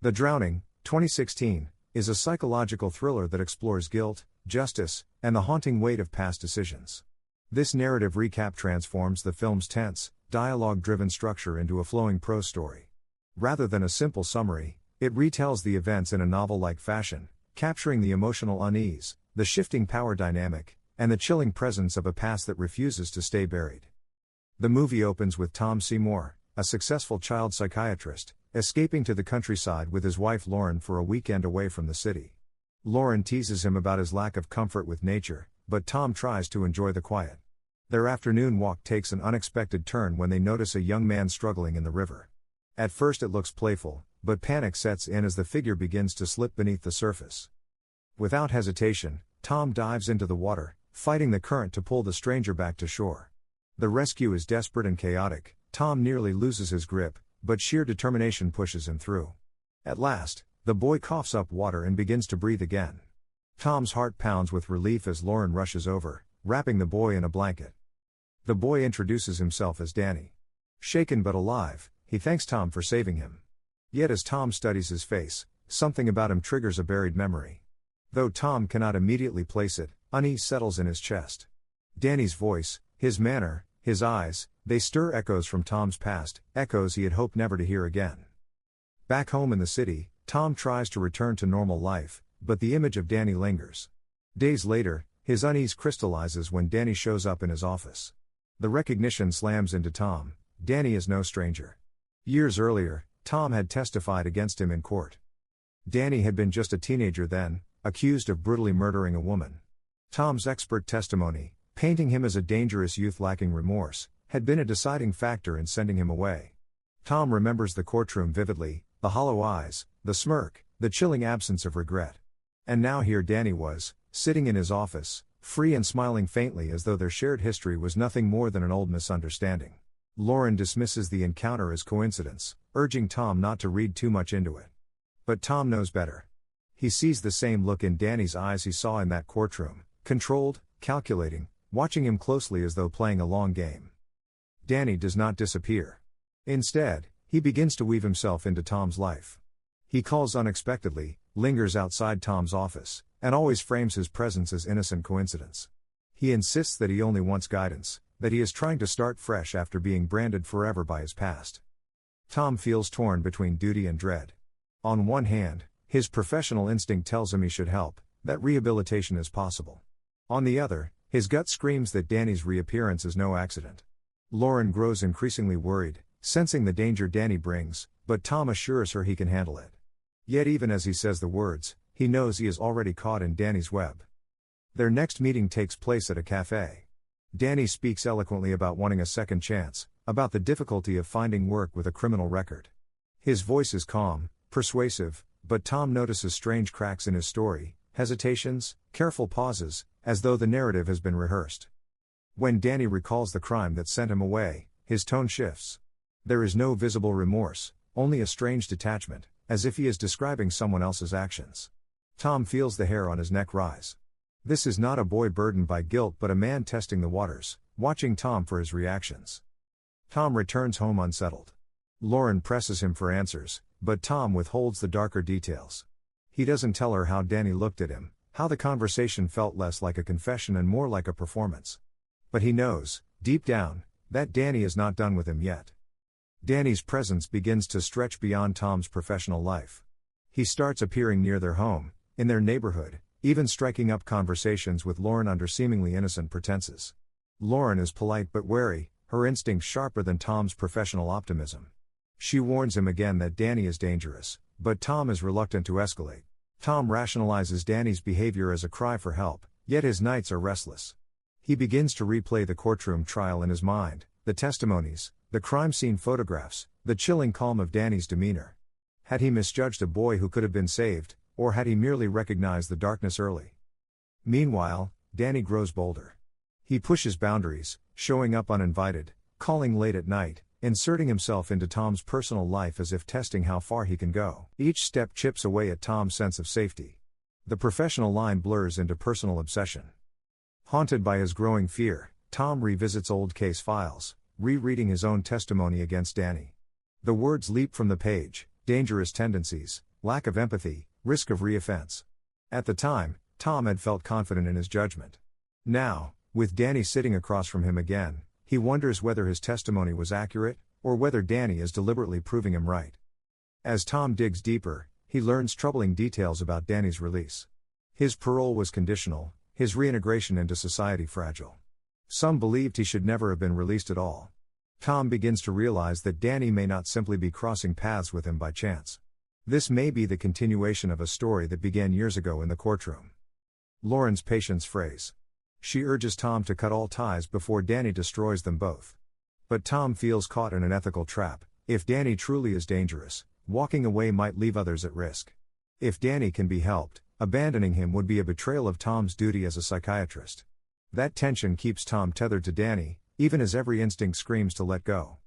The Drowning, 2016, is a psychological thriller that explores guilt, justice, and the haunting weight of past decisions. This narrative recap transforms the film's tense, dialogue-driven structure into a flowing prose story. Rather than a simple summary, it retells the events in a novel-like fashion, capturing the emotional unease, the shifting power dynamic, and the chilling presence of a past that refuses to stay buried. The movie opens with Tom Seymour, a successful child psychiatrist, escaping to the countryside with his wife Lauren for a weekend away from the city. Lauren teases him about his lack of comfort with nature, but Tom tries to enjoy the quiet. Their afternoon walk takes an unexpected turn when they notice a young man struggling in the river. At first it looks playful, but panic sets in as the figure begins to slip beneath the surface. Without hesitation, Tom dives into the water, fighting the current to pull the stranger back to shore. The rescue is desperate and chaotic. Tom nearly loses his grip, but sheer determination pushes him through. At last, the boy coughs up water and begins to breathe again. Tom's heart pounds with relief as Lauren rushes over, wrapping the boy in a blanket. The boy introduces himself as Danny. Shaken but alive, he thanks Tom for saving him. Yet as Tom studies his face, something about him triggers a buried memory. Though Tom cannot immediately place it, unease settles in his chest. Danny's voice, his manner, his eyes, they stir echoes from Tom's past, echoes he had hoped never to hear again. Back home in the city, Tom tries to return to normal life, but the image of Danny lingers. Days later, his unease crystallizes when Danny shows up in his office. The recognition slams into Tom. Danny is no stranger. Years earlier, Tom had testified against him in court. Danny had been just a teenager then, accused of brutally murdering a woman. Tom's expert testimony, painting him as a dangerous youth lacking remorse, had been a deciding factor in sending him away. Tom remembers the courtroom vividly, the hollow eyes, the smirk, the chilling absence of regret. And now here Danny was, sitting in his office, free and smiling faintly as though their shared history was nothing more than an old misunderstanding. Lauren dismisses the encounter as coincidence, urging Tom not to read too much into it. But Tom knows better. He sees the same look in Danny's eyes he saw in that courtroom, controlled, calculating, watching him closely as though playing a long game. Danny does not disappear. Instead, he begins to weave himself into Tom's life. He calls unexpectedly, lingers outside Tom's office, and always frames his presence as innocent coincidence. He insists that he only wants guidance, that he is trying to start fresh after being branded forever by his past. Tom feels torn between duty and dread. On one hand, his professional instinct tells him he should help, that rehabilitation is possible. On the other, his gut screams that Danny's reappearance is no accident. Lauren grows increasingly worried, sensing the danger Danny brings, but Tom assures her he can handle it. Yet even as he says the words, he knows he is already caught in Danny's web. Their next meeting takes place at a cafe. Danny speaks eloquently about wanting a second chance, about the difficulty of finding work with a criminal record. His voice is calm, persuasive, but Tom notices strange cracks in his story, hesitations, careful pauses, as though the narrative has been rehearsed. When Danny recalls the crime that sent him away, his tone shifts. There is no visible remorse, only a strange detachment, as if he is describing someone else's actions. Tom feels the hair on his neck rise. This is not a boy burdened by guilt but a man testing the waters, watching Tom for his reactions. Tom returns home unsettled. Lauren presses him for answers, but Tom withholds the darker details. He doesn't tell her how Danny looked at him, how the conversation felt less like a confession and more like a performance. But he knows, deep down, that Danny is not done with him yet. Danny's presence begins to stretch beyond Tom's professional life. He starts appearing near their home, in their neighborhood, even striking up conversations with Lauren under seemingly innocent pretenses. Lauren is polite but wary, her instincts sharper than Tom's professional optimism. She warns him again that Danny is dangerous, but Tom is reluctant to escalate. Tom rationalizes Danny's behavior as a cry for help, yet his nights are restless. He begins to replay the courtroom trial in his mind, the testimonies, the crime scene photographs, the chilling calm of Danny's demeanor. Had he misjudged a boy who could have been saved, or had he merely recognized the darkness early? Meanwhile, Danny grows bolder. He pushes boundaries, showing up uninvited, calling late at night, inserting himself into Tom's personal life as if testing how far he can go. Each step chips away at Tom's sense of safety. The professional line blurs into personal obsession. Haunted by his growing fear, Tom revisits old case files, rereading his own testimony against Danny. The words leap from the page, dangerous tendencies, lack of empathy, risk of reoffense. At the time, Tom had felt confident in his judgment. Now, with Danny sitting across from him again, he wonders whether his testimony was accurate, or whether Danny is deliberately proving him right. As Tom digs deeper, he learns troubling details about Danny's release. His parole was conditional, his reintegration into society fragile. Some believed he should never have been released at all. Tom begins to realize that Danny may not simply be crossing paths with him by chance. This may be the continuation of a story that began years ago in the courtroom. Lauren's patience phrase. She urges Tom to cut all ties before Danny destroys them both. But Tom feels caught in an ethical trap. If Danny truly is dangerous, walking away might leave others at risk. If Danny can be helped, abandoning him would be a betrayal of Tom's duty as a psychiatrist. That tension keeps Tom tethered to Danny, even as every instinct screams to let go.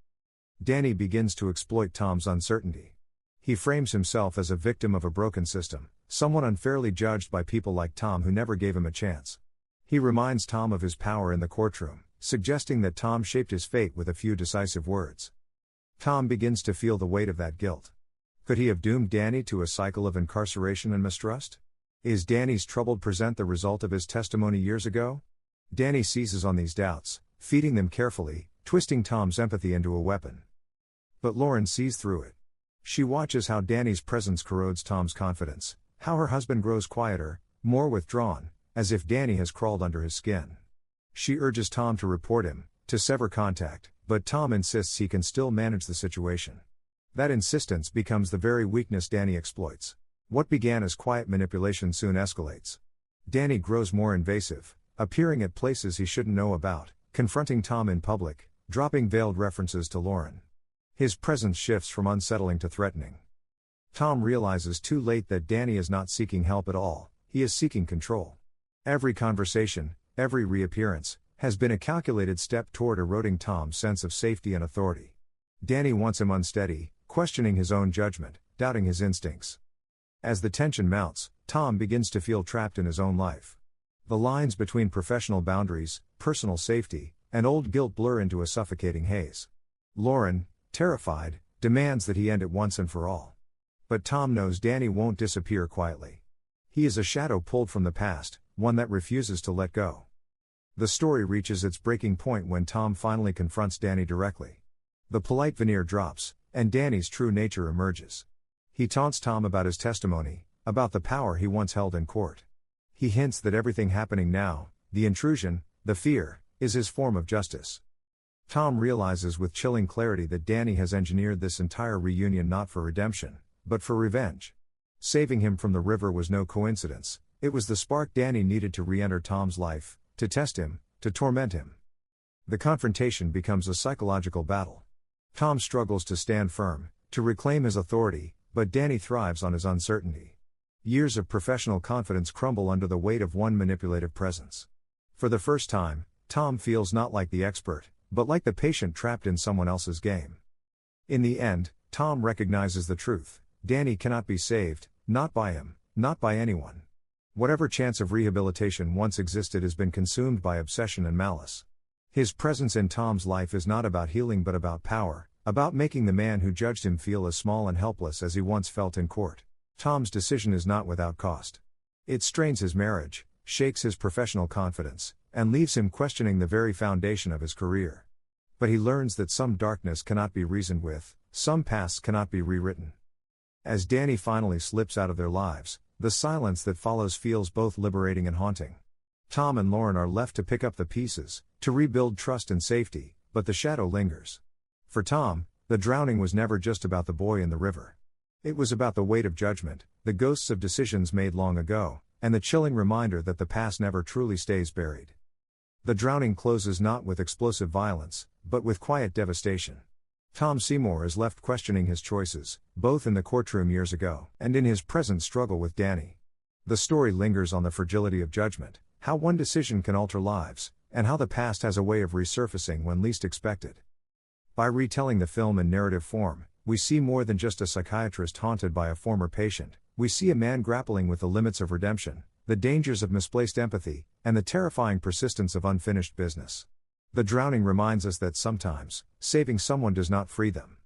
Danny begins to exploit Tom's uncertainty. He frames himself as a victim of a broken system, someone unfairly judged by people like Tom who never gave him a chance. He reminds Tom of his power in the courtroom, suggesting that Tom shaped his fate with a few decisive words. Tom begins to feel the weight of that guilt. Could he have doomed Danny to a cycle of incarceration and mistrust? Is Danny's troubled present the result of his testimony years ago? Danny seizes on these doubts, feeding them carefully, twisting Tom's empathy into a weapon. But Lauren sees through it. She watches how Danny's presence corrodes Tom's confidence, how her husband grows quieter, more withdrawn, as if Danny has crawled under his skin. She urges Tom to report him, to sever contact, but Tom insists he can still manage the situation. That insistence becomes the very weakness Danny exploits. What began as quiet manipulation soon escalates. Danny grows more invasive, appearing at places he shouldn't know about, confronting Tom in public, dropping veiled references to Lauren. His presence shifts from unsettling to threatening. Tom realizes too late that Danny is not seeking help at all, he is seeking control. Every conversation, every reappearance, has been a calculated step toward eroding Tom's sense of safety and authority. Danny wants him unsteady, questioning his own judgment, doubting his instincts. As the tension mounts, Tom begins to feel trapped in his own life. The lines between professional boundaries, personal safety, and old guilt blur into a suffocating haze. Lauren, terrified, demands that he end it once and for all. But Tom knows Danny won't disappear quietly. He is a shadow pulled from the past, one that refuses to let go. The story reaches its breaking point when Tom finally confronts Danny directly. The polite veneer drops, and Danny's true nature emerges. He taunts Tom about his testimony, about the power he once held in court. He hints that everything happening now, the intrusion, the fear, is his form of justice. Tom realizes with chilling clarity that Danny has engineered this entire reunion not for redemption, but for revenge. Saving him from the river was no coincidence, it was the spark Danny needed to re-enter Tom's life, to test him, to torment him. The confrontation becomes a psychological battle. Tom struggles to stand firm, to reclaim his authority, but Danny thrives on his uncertainty. Years of professional confidence crumble under the weight of one manipulative presence. For the first time, Tom feels not like the expert, but like the patient trapped in someone else's game. In the end, Tom recognizes the truth: Danny cannot be saved, not by him, not by anyone. Whatever chance of rehabilitation once existed has been consumed by obsession and malice. His presence in Tom's life is not about healing but about power, about making the man who judged him feel as small and helpless as he once felt in court. Tom's decision is not without cost. It strains his marriage, shakes his professional confidence, and leaves him questioning the very foundation of his career. But he learns that some darkness cannot be reasoned with, some pasts cannot be rewritten. As Danny finally slips out of their lives, the silence that follows feels both liberating and haunting. Tom and Lauren are left to pick up the pieces, to rebuild trust and safety, but the shadow lingers. For Tom, the drowning was never just about the boy in the river. It was about the weight of judgment, the ghosts of decisions made long ago, and the chilling reminder that the past never truly stays buried. The drowning closes not with explosive violence, but with quiet devastation. Tom Seymour is left questioning his choices, both in the courtroom years ago and in his present struggle with Danny. The story lingers on the fragility of judgment, how one decision can alter lives, and how the past has a way of resurfacing when least expected. By retelling the film in narrative form, we see more than just a psychiatrist haunted by a former patient. We see a man grappling with the limits of redemption, the dangers of misplaced empathy, and the terrifying persistence of unfinished business. The drowning reminds us that sometimes, saving someone does not free them.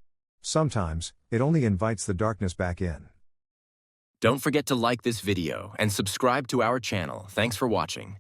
Sometimes, it only invites the darkness back in. Don't forget to like this video and subscribe to our channel. Thanks for watching.